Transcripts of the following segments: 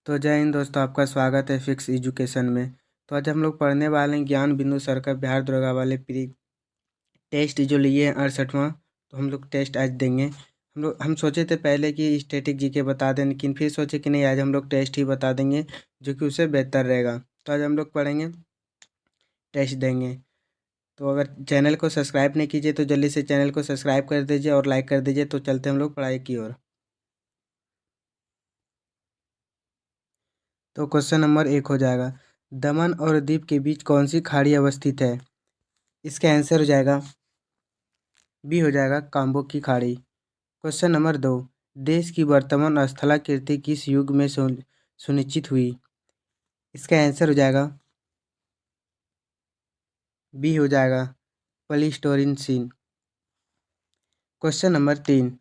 तो जय हिंद दोस्तों, आपका स्वागत है फिक्स एजुकेशन में। तो आज हम लोग पढ़ने वाले हैं ज्ञान बिंदु सर का बिहार दरोगा वाले प्री टेस्ट जो लिए हैं 68वां। तो हम लोग टेस्ट आज देंगे। हम सोचे थे पहले कि स्टैटिक जीके बता दें, लेकिन फिर सोचे कि नहीं, आज हम लोग टेस्ट ही बता देंगे जो कि उससे बेहतर रहेगा। तो आज हम लोग पढ़ेंगे, टेस्ट देंगे। तो अगर चैनल को सब्सक्राइब नहीं कीजिए तो जल्दी से चैनल को सब्सक्राइब कर दीजिए और लाइक कर दीजिए। तो चलते हम लोग पढ़ाई की ओर। तो क्वेश्चन नंबर 1 हो जाएगा, दमन और दीव के बीच कौन सी खाड़ी अवस्थित है? इसका आंसर हो जाएगा बी, हो जाएगा काम्बो की खाड़ी। क्वेश्चन नंबर 2, देश की वर्तमान स्थलाकृति किस युग में सुनिश्चित हुई? इसका आंसर हो जाएगा बी, हो जाएगा प्लीस्टोसिन सीन। क्वेश्चन नंबर 3,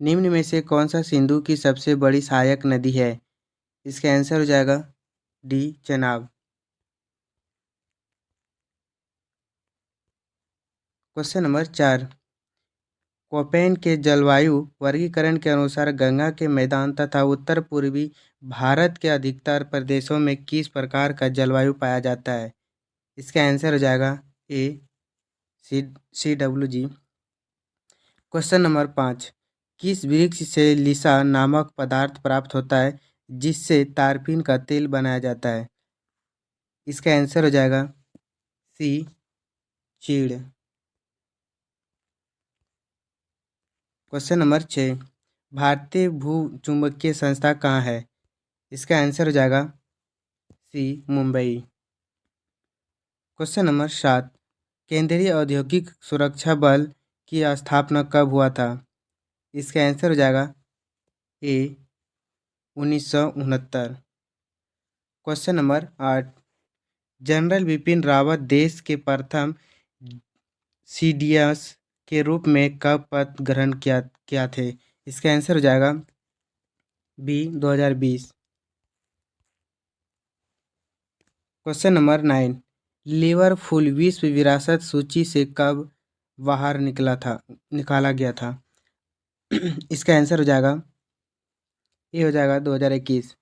निम्न में से कौन सा सिंधु की सबसे बड़ी सहायक नदी है? इसका आंसर हो जाएगा D, Chenab. Question number 4, Koppen के जलवायु वर्गीकरण के अनुसार गंगा के मैदान तथा उत्तर पूर्वी भारत के अधिकतर प्रदेशों में किस प्रकार का जलवायु पाया जाता है? इसका आंसर हो जाएगा ए, CWG। क्वेश्चन नंबर 5, किस वृक्ष से लिसा नामक पदार्थ प्राप्त होता है जिससे तारपीन का तेल बनाया जाता है? इसका आंसर हो जाएगा सी, चीड़। क्वेश्चन नंबर 6, भारतीय भू चुंबकीय संस्था कहाँ है? इसका आंसर हो जाएगा सी, मुंबई। क्वेश्चन नंबर 7, केंद्रीय औद्योगिक सुरक्षा बल की स्थापना कब हुआ था? इसका आंसर हो जाएगा ए, 1969। Question number 8, general Bipin Rawat देश के प्रथम CDS के रूप में कब पद ग्रहण किया थे? इसका आंसर हो जाएगा बी, 2020। क्वेश्चन नंबर 9, लिवरपूल विश्व विरासत सूची से कब बाहर निकाला गया था? इसका आंसर हो जाएगा ये, हो जाएगा 2021।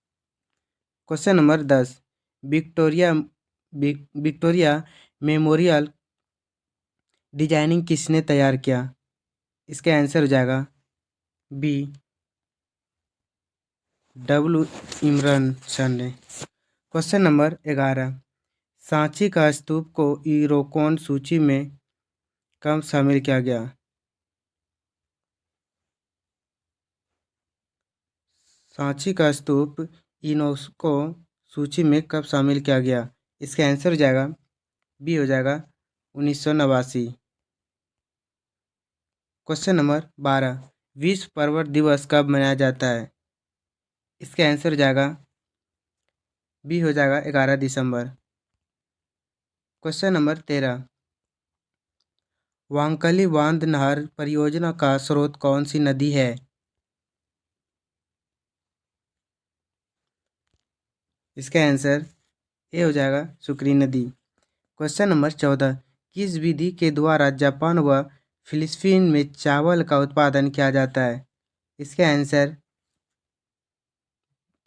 Question number 10, Victoria memorial designing किसने तैयार किया? इसका आंसर हो जाएगा बी, डब्ल्यू इमरसन ने। क्वेश्चन नंबर 11, सांची का स्तूप को यूनेस्को सूची में कब शामिल किया गया? सांची का स्तूप यूनेस्को सूची में कब शामिल किया गया? इसका आंसर हो जाएगा बी, हो जाएगा 1989। क्वेश्चन नंबर 12, विश्व पर्वत दिवस कब मनाया जाता है? इसका आंसर हो जाएगा बी, हो जाएगा 11 दिसंबर। क्वेश्चन नंबर 13, वांकली बांध नहर परियोजना का स्रोत कौन सी नदी है? इसका आंसर ए, हो जाएगा सुक्री नदी। क्वेश्चन नंबर 14, किस विधि के द्वारा जापान व फिलीपींस में चावल का उत्पादन किया जाता है? इसका आंसर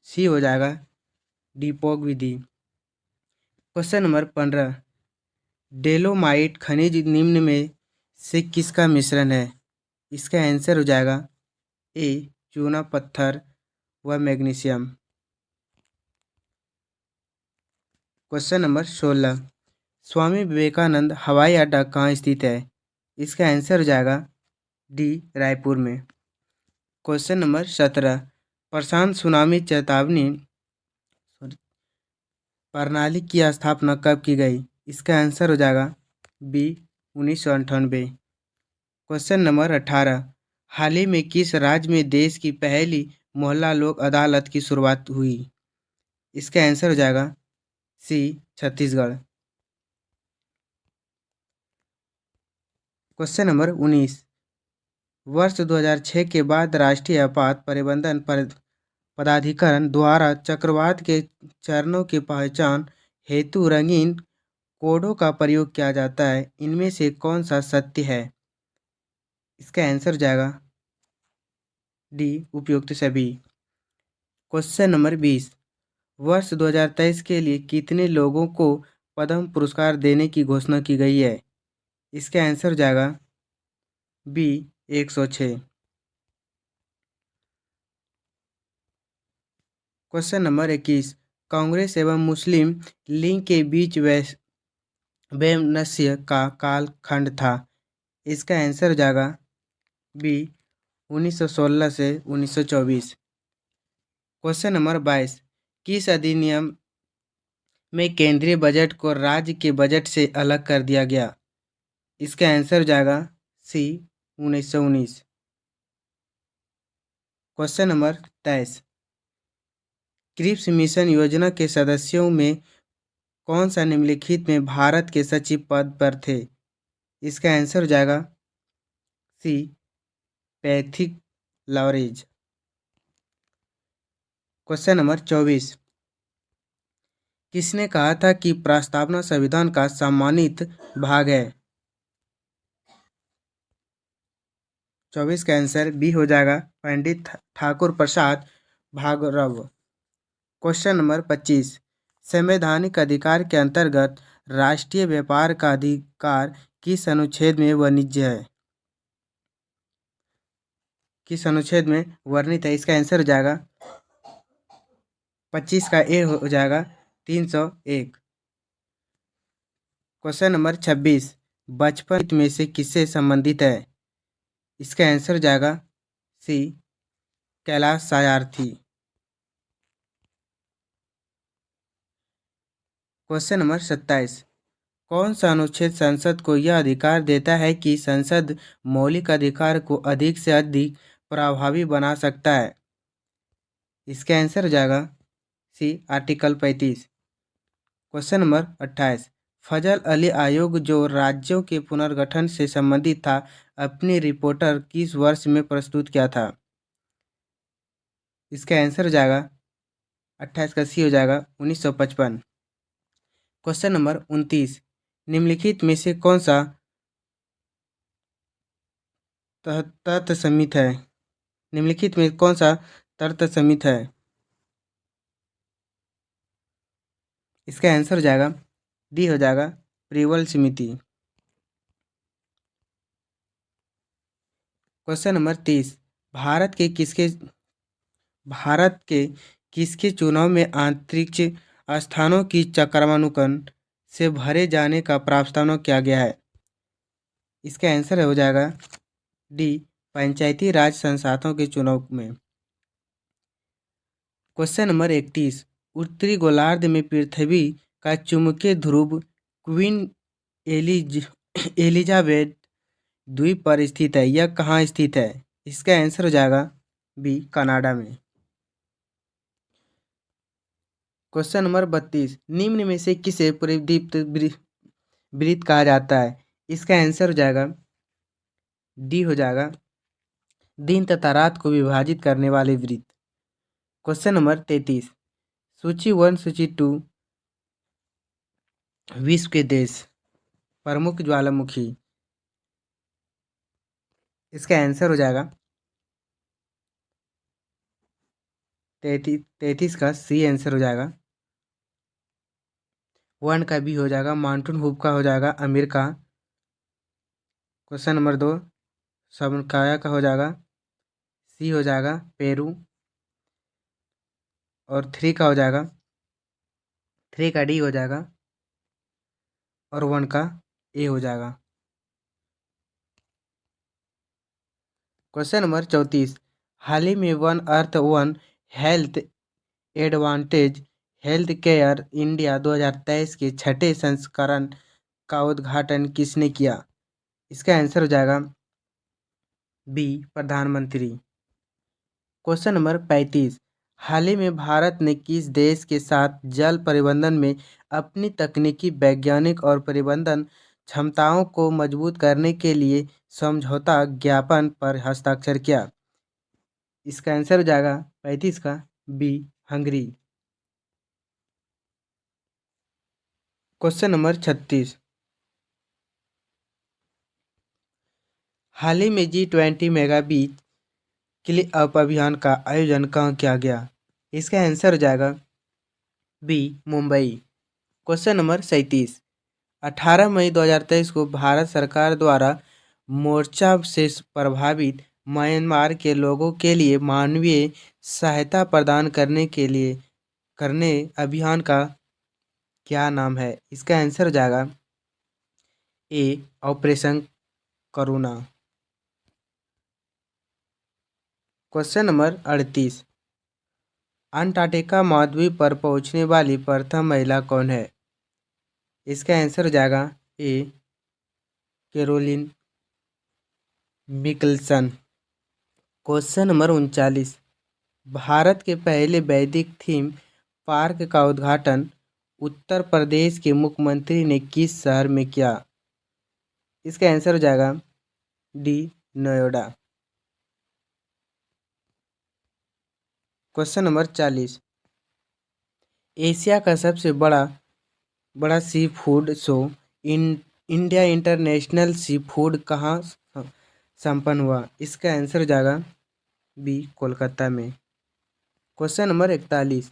सी, हो जाएगा डीपोग विधि। क्वेश्चन नंबर 15, डेलोमाइट खनिज निम्न में से किसका मिश्रण है? इसका आंसर हो जाएगा ए, चूना पत्थर व magnesium. Question number 16, Swami Vivekananda हवाई अड्डा कहाँ स्थित है? इसका आंसर हो जाएगा डी, रायपुर में। क्वेश्चन नंबर 17, प्रशांत सुनामी चेतावनी प्रणाली की स्थापना कब की गई? इसका आंसर हो जाएगा बी, 1998। क्वेश्चन नंबर 18, हाल ही में किस राज्य में देश की पहली मोहल्ला लोक अदालत की शुरुआत हुई? इसका आंसर हो जाएगा सी, छत्तीसगढ़। क्वेश्चन नंबर 19, वर्ष 2006 के बाद राष्ट्रीय आपात प्रबंधन पदाधिकरण द्वारा चक्रवात के चरणों की पहचान हेतु रंगीन कोडों का प्रयोग किया जाता है। इनमें से कौन सा सत्य है? इसका आंसर हो जाएगा डी, उपयुक्त सभी। क्वेश्चन नंबर 20, वर्ष 2023 के लिए कितने लोगों को पद्म पुरस्कार देने की घोषणा की गई है? इसका आंसर हो जाएगा बी 106। क्वेश्चन नंबर 21, कांग्रेस एवं मुस्लिम लीग के बीच वैमनस्य का कालखंड था। इसका आंसर हो जाएगा बी 1916 से 1924। क्वेश्चन नंबर 22, किस अधिनियम में केंद्रीय बजट को राज्य के बजट से अलग कर दिया गया? इसका आंसर हो जाएगा सी 1919। क्वेश्चन नंबर 23, क्रिप्स मिशन योजना के सदस्यों में कौन सा निम्नलिखित में भारत के सचिव पद पर थे? इसका आंसर हो जाएगा सी पैथिक लॉरेंज। क्वेश्चन नंबर 24, किसने कहा था कि प्रस्तावना संविधान का सम्मानित भाग है? 24 का आंसर बी हो जाएगा पंडित ठाकुर प्रसाद भार्गव। क्वेश्चन नंबर 25, संवैधानिक अधिकार के अंतर्गत राष्ट्रीय व्यापार का अधिकार किस अनुच्छेद में वाणिज्य है? किस अनुच्छेद में वर्णित है? इसका आंसर हो जाएगा 25 का ए हो जाएगा 301। क्वेश्चन नंबर 26, बचपन में से किससे संबंधित है? इसका आंसर हो जाएगा सी कैलाश सायार्थी। क्वेश्चन नंबर 27, कौन सा अनुच्छेद संसद को यह अधिकार देता है कि संसद मौलिक अधिकार को अधिक से अधिक प्रभावी बना सकता है? इसका आंसर हो जाएगा सी आर्टिकल 35। क्वेश्चन नंबर 28, फजल अली आयोग जो राज्यों के पुनर्गठन से संबंधित था, अपनी रिपोर्टर किस वर्ष में प्रस्तुत किया था? इसका आंसर हो जाएगा 28 का सी हो जाएगा 1955। क्वेश्चन नंबर 29, निम्नलिखित में से कौन सा तर्क समित है? निम्नलिखित में कौन सा तर्क समित है? इसका आंसर हो जाएगा डी हो जाएगा प्रिवल समिति। क्वेश्चन नंबर 30, भारत के किसके चुनाव में अंतरिक्ष स्थानों की चक्रानुकन से भरे जाने का प्रावधान किया गया है? इसका आंसर हो जाएगा डी पंचायती राज संस्थाओं के चुनाव में। क्वेश्चन नंबर 31, उत्तरी गोलार्ध में पृथ्वी का चुंबकीय ध्रुव क्वीन एलिजाबेथ द्वीप पर स्थित है। यह कहाँ स्थित है? इसका आंसर हो जाएगा बी कनाडा में। क्वेश्चन नंबर 32, निम्न में से किसे परिदीप्त वृत्त कहा जाता है? इसका आंसर हो जाएगा डी हो जाएगा दिन तथा रात को विभाजित करने वाले वृत्त। क्वेश्चन नंबर 33, सूची 1 सूची 2 विश्व के देश प्रमुख ज्वालामुखी। इसका आंसर हो जाएगा 33 का सी आंसर हो जाएगा। 1 का बी हो जाएगा माउंटेन हुप का हो जाएगा अमेरिका। क्वेश्चन नंबर 2 सबकाया का हो जाएगा सी हो जाएगा पेरू। और 3 का हो जाएगा 3 का डी हो जाएगा और 1 का ए हो जाएगा। क्वेश्चन नंबर 34, हाल ही में one earth one health advantage health care India 2023 के छठे संस्करण का उद्घाटन किसने किया? इसका आंसर हो जाएगा बी प्रधानमंत्री। क्वेश्चन नंबर 35, हाल ही में भारत ने किस देश के साथ जल प्रबंधन में अपनी तकनीकी वैज्ञानिक और प्रबंधन क्षमताओं को मजबूत करने के लिए समझौता ज्ञापन पर हस्ताक्षर किया? इसका आंसर हो जाएगा 35 का बी हंगरी। क्वेश्चन नंबर 36, हाल ही में G20 मेगा बीच क्लीन अप अभियान का आयोजन कहाँ किया गया? इसका आंसर हो जाएगा बी मुंबई। Question number 37। 18 मई 2023 को भारत सरकार द्वारा मोर्चा से प्रभावित म्यांमार के लोगों के लिए मानवीय सहायता प्रदान करने अभियान का क्या नाम है? इसका आंसर हो जाएगा A operation Karuna. Question number 38। Antarctica महाद्वीप पर पहुंचने वाली प्रथम महिला कौन है? इसका आंसर हो जाएगा A Caroline Mikkelsen. Question number 39। Bharat के पहले वैदिक थीम पार्क का उद्घाटन उत्तर प्रदेश के मुख्यमंत्री ने किस शहर में किया? इसका आंसर हो जाएगा D Noida. Question number 40। Asia का सबसे बड़ा sea food show India international sea food कहाँ संपन्न हुआ? इसका आंसर हो जाएगा बी कोलकाता में। Question number 41।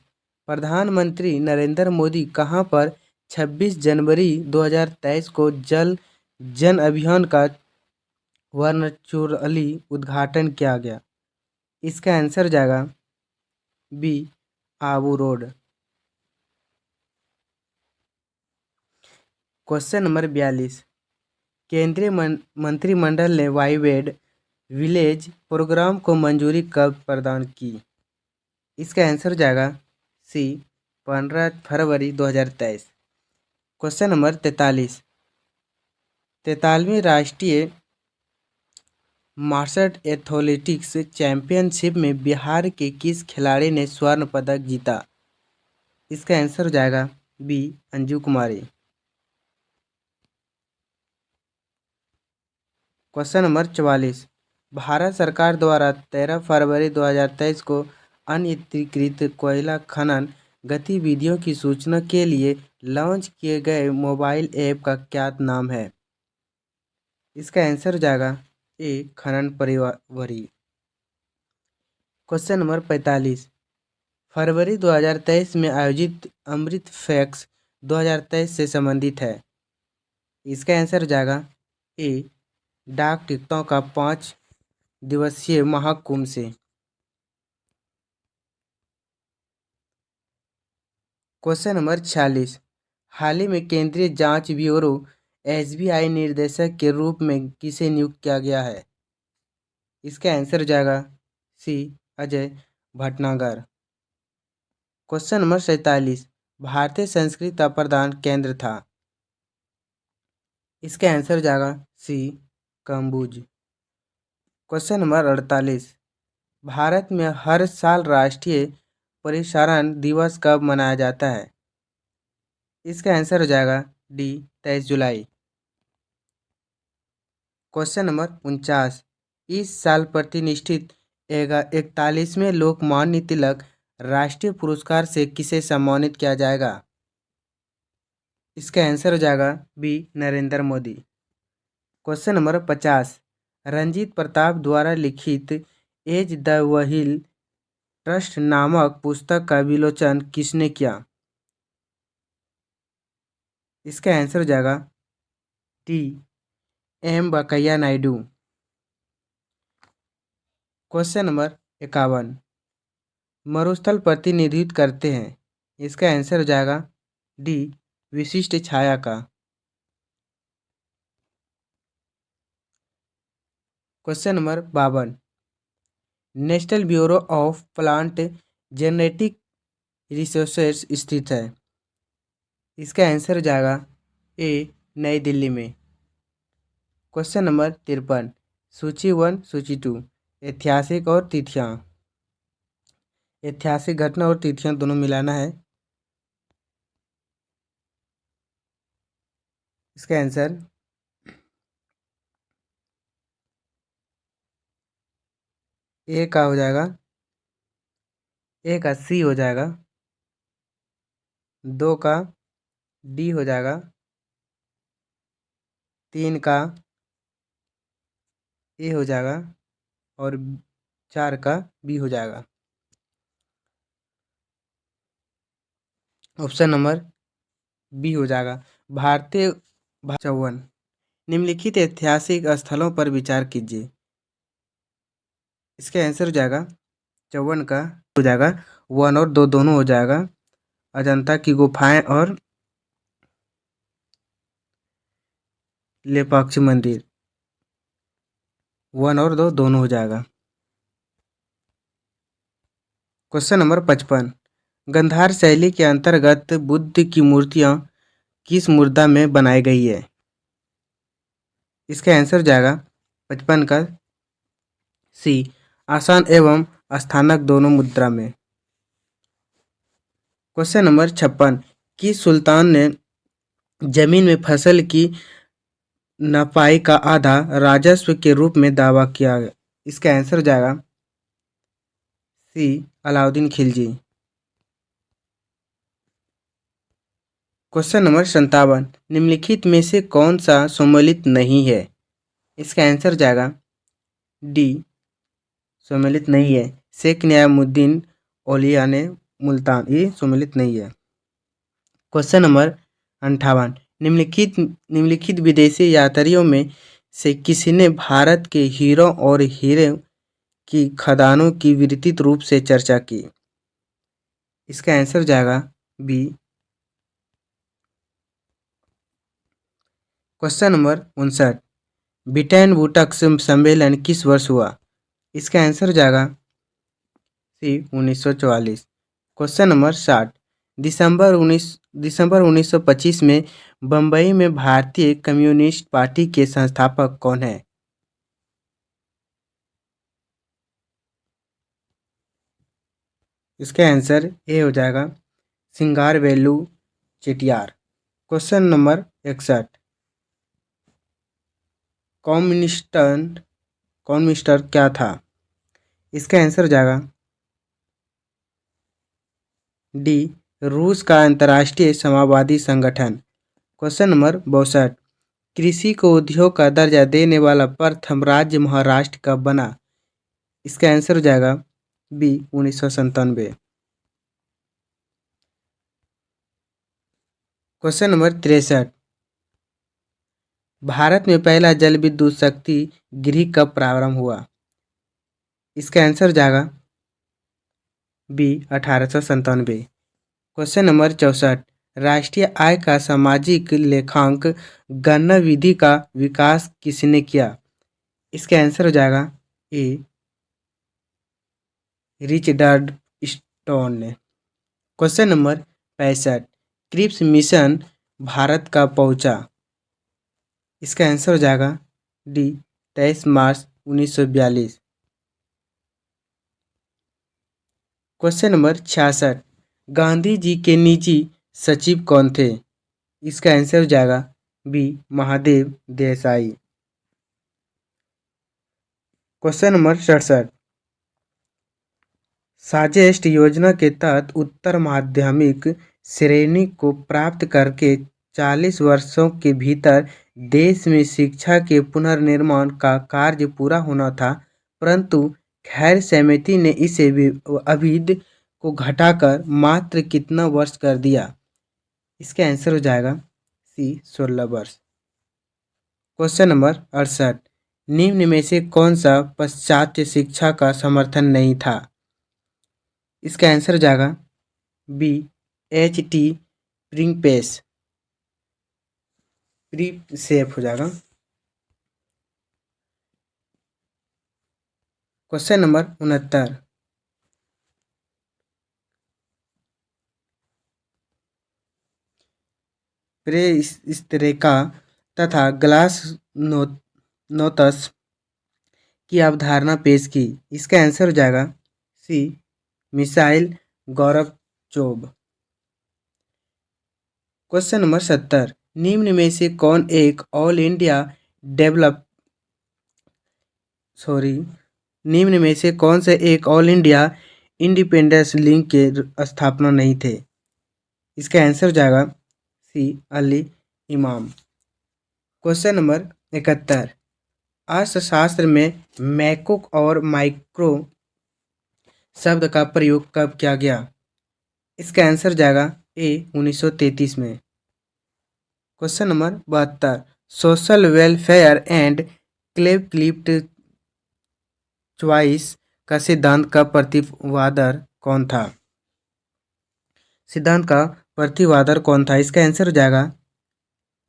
प्रधानमंत्री नरेंद्र मोदी कहाँ पर 26 जनवरी 2023 को जल जन अभियान का वर्चुअली उद्घाटन किया गया? इसका आंसर हो जाएगा B Abu Road. Question number 42। केंद्रीय मंत्रिमंडल ने वाइब्रेंट विलेज प्रोग्राम को मंजूरी कब प्रदान की? इसका आंसर हो जाएगा सी 15 फरवरी 2023। Question number 43। 43वीं राष्ट्रीय मार्शल एथलेटिक्स चैंपियनशिप में बिहार के किस खिलाड़ी ने स्वर्ण पदक जीता? इसका आंसर हो जाएगा B Anju Kumari. Question number 44। Bharat सरकार द्वारा 13 फरवरी 2023 को अनधिकृत कोयला खनन गतिविधियों की सूचना के लिए लॉन्च किए गए मोबाइल ऐप का क्या नाम है? इसका आंसर हो जाएगा ए खनन परिवारी। Question number 45। फरवरी 2023 में आयोजित अमृत फैक्स 2023 से संबंधित है? इसका आंसर हो जाएगा ए डाक टिकटों का 5 दिवसीय महाकुंभ से। Question number 46। हाल ही में केंद्रीय जांच ब्यूरो एसबीआई निर्देशक के रूप में किसे नियुक्त किया गया है? इसका आंसर हो जाएगा C Ajay Bhatnagar. Question number 47। भारतीय संस्कृत का प्रधान केंद्र था? इसका आंसर हो जाएगा C Kambuja. Question number 48। Bharat में हर साल राष्ट्रीय परिसंचरण दिवस कब मनाया जाता है? इसका आंसर हो जाएगा डी 23 जुलाई। Question number 49। इस साल प्रतिष्ठित 41वें लोकमान्य तिलक राष्ट्रीय पुरस्कार से किसे सम्मानित किया जाएगा? इसका आंसर हो जाएगा B Narendra Modi. Question number 50। Ranjit Pratap द्वारा लिखित एज द व्हील ट्रस्ट नामक पुस्तक का विमोचन किसने किया? इसका आंसर हो जाएगा T M Venkaiah Naidu. Question number 51। मरुस्थल प्रतिनिधित्व करते हैं? इसका आंसर हो जाएगा डी विशिष्ट छाया का। Question number 52। National bureau of plant genetic resources स्थित है? इसका आंसर हो जाएगा ए नई दिल्ली में। Question number 53। सूची 1 सूची 2 ऐतिहासिक और तिथियां। ऐतिहासिक घटना और तिथियां दोनों मिलाना है। इसका आंसर ए का हो जाएगा, ए का सी हो जाएगा, 2 का डी हो जाएगा, 3 का ए हो जाएगा और 4 का बी हो जाएगा। ऑप्शन नंबर बी हो जाएगा भारतीय। 54 निम्नलिखित ऐतिहासिक स्थलों पर विचार कीजिए। इसका आंसर हो जाएगा 54 का हो जाएगा 1 और 2 दोनों हो जाएगा। अजंता की गुफाएं और लेपाक्षी मंदिर 1 और 2 दोनों हो जाएगा। क्वेश्चन नंबर 55 गंधार शैली के अंतर्गत बुद्ध की मूर्तियां किस मुद्रा में बनाई गई है। इसका आंसर हो जाएगा 55 का सी आसान एवं स्थानक दोनों मुद्रा में। क्वेश्चन नंबर 56 किस सुल्तान ने जमीन में फसल की नपाई का आधा राजस्व के रूप में दावा किया। इसका आंसर हो जाएगा सी अलाउद्दीन खिलजी। क्वेश्चन नंबर 57 निम्नलिखित में से कौन सा सम्मिलित नहीं है। इसका आंसर हो जाएगा डी सम्मिलित नहीं है। शेख नियामुद्दीन औलिया ने मुल्तान ये सम्मिलित नहीं है। क्वेश्चन नंबर 58 निम्नलिखित विदेशी यात्रियों में से किसी ने भारत के हीरो और हीरे की खदानों की विस्तृत रूप से चर्चा की। इसका आंसर हो जाएगा B. Question number 59 Bretton Woods सम्मेलन किस वर्ष हुआ। इसका आंसर हो जाएगा सी 1944। क्वेश्चन नंबर 60 दिसंबर 1925 में बम्बई में भारतीय कम्युनिस्ट पार्टी के संस्थापक कौन है। इसका आंसर ए हो जाएगा सिंगारवेलु चेटियार। क्वेश्चन नंबर 61 कम्युनिस्टर क्या था। इसका आंसर हो जाएगा डी रूस का अंतर्राष्ट्रीय समाजवादी संगठन। क्वेश्चन नंबर 62 कृषि को उद्योग का दर्जा देने वाला प्रथम राज्य महाराष्ट्र कब बना। इसका आंसर हो जाएगा बी 1997। क्वेश्चन नंबर 63 भारत में पहला जल विद्युत शक्ति गृह कब प्रारंभ हुआ। इसका आंसर हो जाएगा बी 1897। क्वेश्चन नंबर 64 राष्ट्रीय आय का सामाजिक लेखांक गणना विधि का विकास किसने किया। इसका आंसर हो जाएगा ए रिचर्ड स्टोन ने। Question number 65 Cripps mission Bharat कब पहुंचा। इसका आंसर हो जाएगा डी 23 मार्च 1942। क्वेश्चन नंबर 66 गांधी जी के निजी सचिव कौन थे। इसका आंसर हो जाएगा B Mahadev Desai. Question number 67 साजेस्ट योजना के तहत उत्तर माध्यमिक श्रेणी को प्राप्त करके 40 वर्षों के भीतर देश में शिक्षा के पुनर्निर्माण का कार्य पूरा होना था, परंतु खैर समिति ने इसे अवधि को घटाकर मात्र कितना वर्ष कर दिया। इसका आंसर हो जाएगा सी 16 वर्ष। क्वेश्चन नंबर 68 निम्न में से कौन सा पाश्चात्य शिक्षा का समर्थन नहीं था। इसका आंसर हो जाएगा बी H.T. प्रिंसेप हो जाएगा। क्वेश्चन नंबर 69 प्रेस्तिरेका तथा ग्लास नोतस की अवधारणा पेश की। इसका आंसर हो जाएगा सी मिसाइल गोरबचोव। क्वेश्चन नंबर 70 निम्न में से कौन एक ऑल इंडिया डेवलप निम्न में से कौन से एक ऑल इंडिया इंडिपेंडेंस लिंक के स्थापना नहीं थे। इसका आंसर हो जाएगा सी अली इमाम। क्वेश्चन नंबर 71 अर्थशास्त्र में मैक्रो और माइक्रो शब्द का प्रयोग कब किया गया। इसका आंसर हो जाएगा ए 1933 में। Question number 72, social welfare and collective choice का सिद्धांत का प्रतिपादक कौन था? सिद्धांत का प्रतिपादक कौन था? इसका आंसर हो जाएगा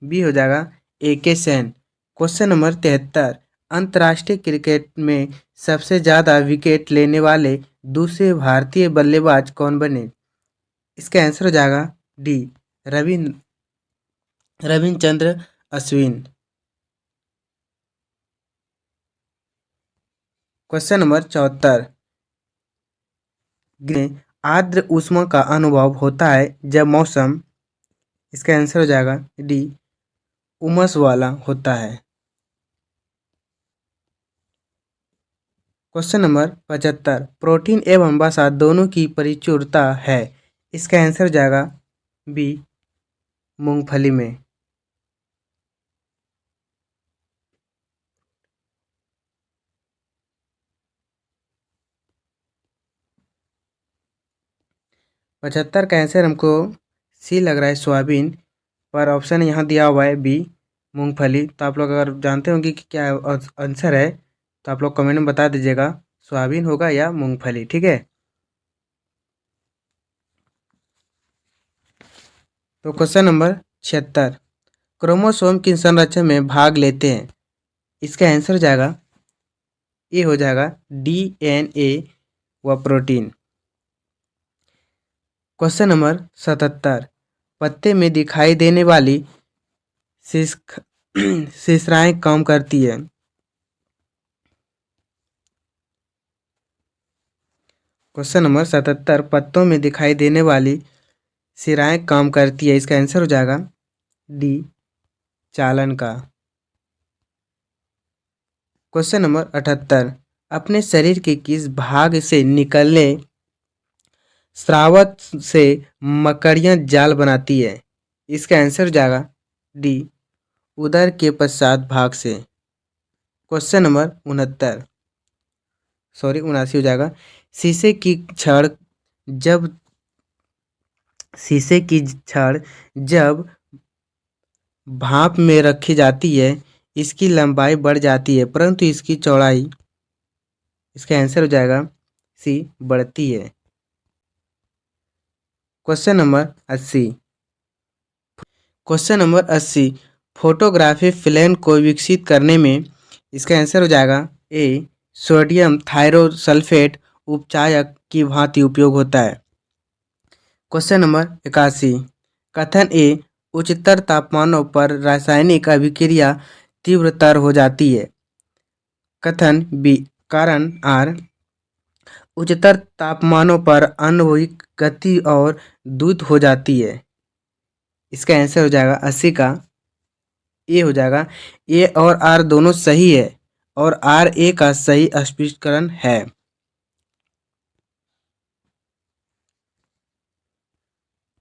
बी हो जाएगा AK सेन। क्वेश्चन नंबर 73, अंतर्राष्ट्रीय क्रिकेट में सबसे ज़्यादा विकेट लेने वाले दूसरे भारतीय बल्लेबाज कौन बने? इसका आंसर हो जाएगा D, Ravichandra Ashwin. Question number 74, आर्द्र ऊष्मा का अनुभव होता है जब मौसम, इसका आंसर हो जाएगा डी, उमस वाला होता है। क्वेश्चन नंबर 75, प्रोटीन एवं वसा दोनों की परिचूरता है, इसका आंसर हो जाएगा बी, मूंगफली में। पचहत्तर का आंसर हमको सी लग रहा है, सोयाबीन, पर ऑप्शन यहाँ दिया हुआ है बी, मूंगफली। तो आप लोग अगर जानते होंगे कि क्या आंसर है तो आप लोग कमेंट में बता दीजिएगा, सोयाबीन होगा या मूंगफली, ठीक है। तो क्वेश्चन नंबर 76, क्रोमोसोम किस संरचना में भाग लेते हैं? इसका आंसर हो जाएगा ये हो जाएगा DNA व प्रोटीन। क्वेश्चन नंबर 77, पत्ते में दिखाई देने वाली शिश्राएं काम करती है। क्वेश्चन नंबर 77, पत्तों में दिखाई देने वाली शिराएं काम करती है, इसका आंसर हो जाएगा डी, चालन का। क्वेश्चन नंबर 78, अपने शरीर के किस भाग से निकलने स्राव से मकड़ियाँ जाल बनाती है? इसका आंसर हो जाएगा डी, उदर के पश्चात भाग से। क्वेश्चन नंबर 79 हो जाएगा, शीशे की छड़ जब भाप में रखी जाती है इसकी लंबाई बढ़ जाती है परंतु इसकी चौड़ाई, इसका आंसर हो जाएगा सी, बढ़ती है। क्वेश्चन नंबर 80, फोटोग्राफी फिल्म को विकसित करने में, इसका आंसर हो जाएगा ए, सोडियम थायोसल्फेट उपचायक की भांति उपयोग होता है। क्वेश्चन नंबर 81, कथन ए, उच्चतर तापमानों पर रासायनिक अभिक्रिया तीव्रतर हो जाती है। कथन बी, कारण आर, उच्चतर तापमानों पर आणविक गति और द्रुत हो जाती है। इसका आंसर हो जाएगा 80 का ए हो जाएगा, ए और आर दोनों सही है और आर ए का सही स्पष्टीकरण है।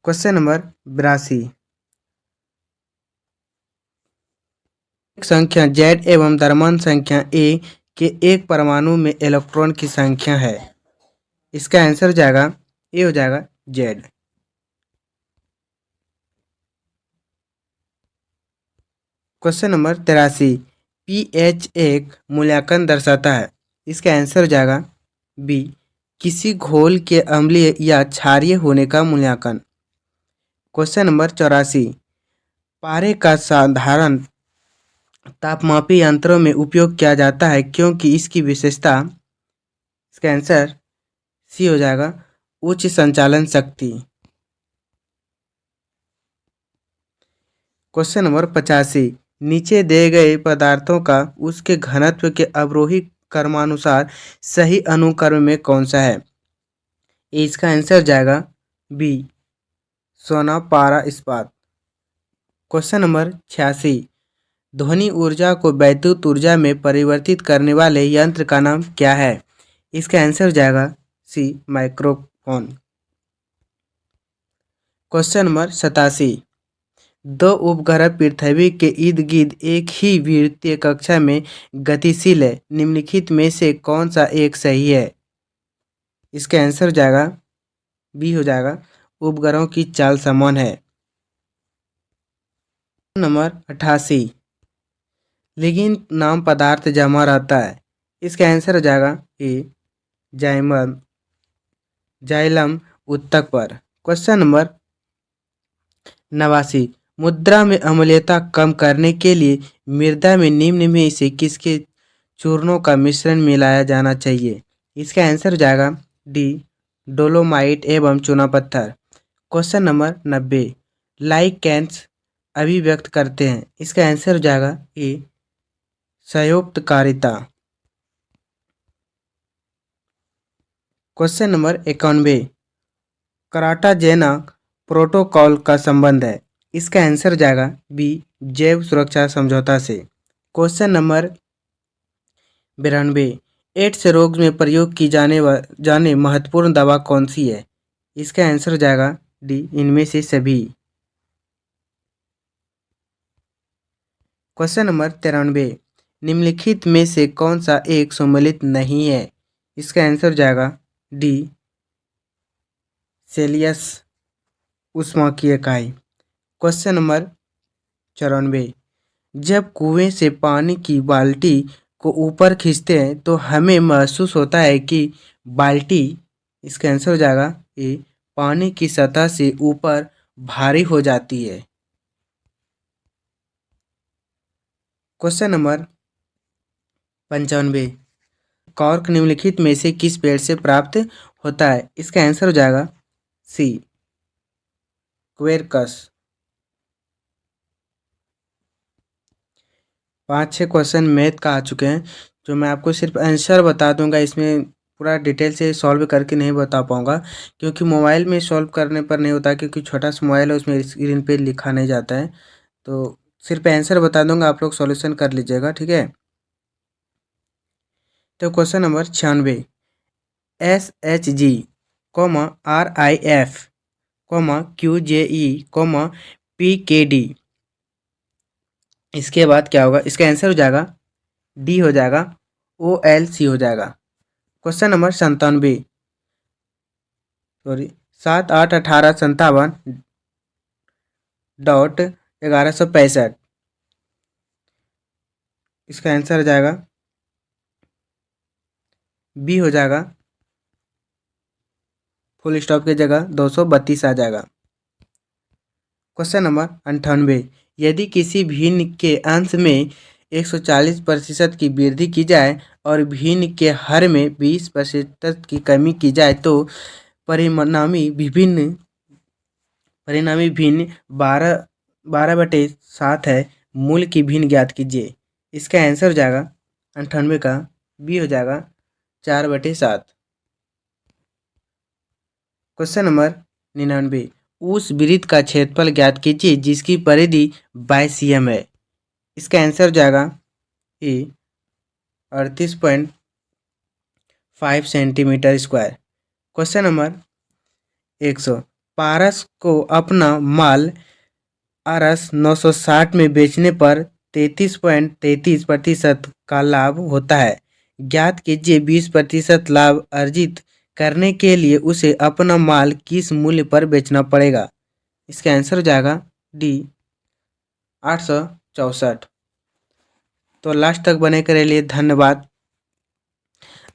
क्वेश्चन नंबर 82, संख्या Z एवं द्रव्यमान संख्या A के एक परमाणु में इलेक्ट्रॉन की संख्या है। इसका आंसर हो जाएगा ए हो जाएगा Z। क्वेश्चन नंबर 83, pH एक मूल्यांकन दर्शाता है। इसका आंसर हो जाएगा बी, किसी घोल के अम्लीय या क्षारीय होने का मूल्यांकन। क्वेश्चन नंबर 84, पारे का साधारण तापमापी यंत्रों में उपयोग किया जाता है क्योंकि इसकी विशेषता, इसका आंसर सी हो जाएगा, उच्च संचालन शक्ति। क्वेश्चन नंबर 85, नीचे दिए गए पदार्थों का उसके घनत्व के अवरोही क्रमानुसार सही अनुक्रम में कौन सा है? इसका आंसर जाएगा बी, सोना, पारा, इस्पात। क्वेश्चन नंबर 86, ध्वनि ऊर्जा को वैद्युत ऊर्जा में परिवर्तित करने वाले यंत्र का नाम क्या है? इसका आंसर जाएगा सी, माइक्रोफोन। क्वेश्चन नंबर 87, दो उपग्रह पृथ्वी के इर्द गिर्द एक ही वृत्तीय कक्षा में गतिशील है, निम्नलिखित में से कौन सा एक सही है? इसका आंसर हो जाएगा बी हो जाएगा, उपग्रहों की चाल समान है। नंबर 88, लिगिन नाम पदार्थ जमा रहता है। इसका आंसर हो जाएगा ए जाइमम जाइलम उत्तक पर। क्वेश्चन नंबर 89, मुद्रा में अम्लीयता कम करने के लिए मृदा में निम्न में से किसके चूर्णों का मिश्रण मिलाया जाना चाहिए? इसका आंसर हो जाएगा डी डोलोमाइट एवं चूना पत्थर। क्वेश्चन नंबर 90, लाइकेंस अभिव्यक्त करते हैं। इसका आंसर हो जाएगा ए संयोक्तकारिता। क्वेश्चन नंबर 91, कराटाजेना प्रोटोकॉल का संबंध है। इसका आंसर हो जाएगा बी जैव सुरक्षा समझौता से। क्वेश्चन नंबर 92, एड्स रोग में प्रयोग की जाने महत्वपूर्ण दवा कौन सी है? इसका आंसर हो जाएगा डी इनमें से सभी। क्वेश्चन नंबर 93, निम्नलिखित में से कौन सा एक सम्मिलित नहीं है? इसका आंसर हो जाएगा डी सेल्सियस ऊष्मांकीय इकाई। क्वेश्चन नंबर 94, जब कुएं से पानी की बाल्टी को ऊपर खींचते हैं तो हमें महसूस होता है कि बाल्टी, इसका आंसर हो जाएगा ए पानी की सतह से ऊपर भारी हो जाती है। क्वेश्चन नंबर 95, कॉर्क निम्नलिखित में से किस पेड़ से प्राप्त होता है? इसका आंसर हो जाएगा सी क्वेरकस। 5-6 क्वेश्चन मैथ का आ चुके हैं जो मैं आपको सिर्फ आंसर बता दूंगा। इसमें पूरा डिटेल से सॉल्व करके नहीं बता पाऊंगा क्योंकि मोबाइल में सॉल्व करने पर नहीं होता, क्योंकि छोटा सा मोबाइल है, उसमें स्क्रीन पे लिखा नहीं जाता है। तो सिर्फ आंसर बता दूंगा, आप लोग सॉल्यूशन कर लीजिएगा, ठीक है। तो question number 96, SHG, RIF, QJE, PKD, इसके बाद क्या होगा? इसका आंसर हो जाएगा डी हो जाएगा OLC हो जाएगा। क्वेश्चन नंबर 97, 7/8/1857.1165, इसका आंसर हो जाएगा बी हो जाएगा, फुल स्टॉप की जगह 232 आ जाएगा। क्वेश्चन नंबर 98, यदि किसी भिन्न के अंश में 140% की वृद्धि की जाए और भिन्न के हर में 20% की कमी की जाए तो परिणामी भिन्न 12/7 है। मूल की भिन्न ज्ञात कीजिए। इसका आंसर हो जाएगा 98 का बी हो जाएगा 4/7। क्वेश्चन नंबर 99, उस वृत्त का क्षेत्रफल ज्ञात कीजिए जिसकी परिधि 22 cm है। इसका आंसर हो जाएगा ए 38.5 सेंटीमीटर स्क्वायर। क्वेश्चन नंबर 100, पारस को अपना माल RS 960 में बेचने पर 33.33% का लाभ होता है। ज्ञात कीजिए 20% लाभ अर्जित करने के लिए उसे अपना माल किस मूल्य पर बेचना पड़ेगा? इसका आंसर हो जाएगा डी 864। तो लास्ट तक बने के लिए धन्यवाद।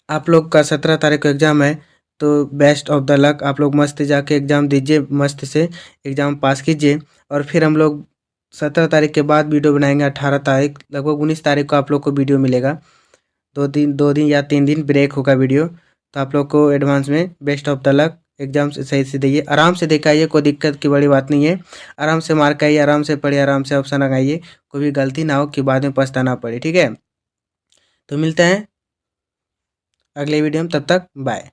आप लोग का 17 तारीख को एग्ज़ाम है, तो बेस्ट ऑफ द लक। आप लोग मस्त जाके एग्ज़ाम दीजिए, मस्त से एग्ज़ाम पास कीजिए। और फिर हम लोग 17 तारीख के बाद वीडियो बनाएंगे। 18 तारीख, लगभग 19 तारीख को आप लोग को वीडियो मिलेगा। 2 दिन या 3 दिन ब्रेक होगा वीडियो। तो आप लोग को एडवांस में best of the luck. Exam से सही से दिए, आराम से दिखाइए, कोई दिक्कत की बड़ी बात नहीं है। आराम से मार्क आइए, आराम से पढ़िए, आराम से ऑप्शन लगाइए, कोई भी गलती ना हो कि बाद में पछताना पड़े, ठीक है। तो मिलते हैं अगले वीडियो में, तब तक बाय।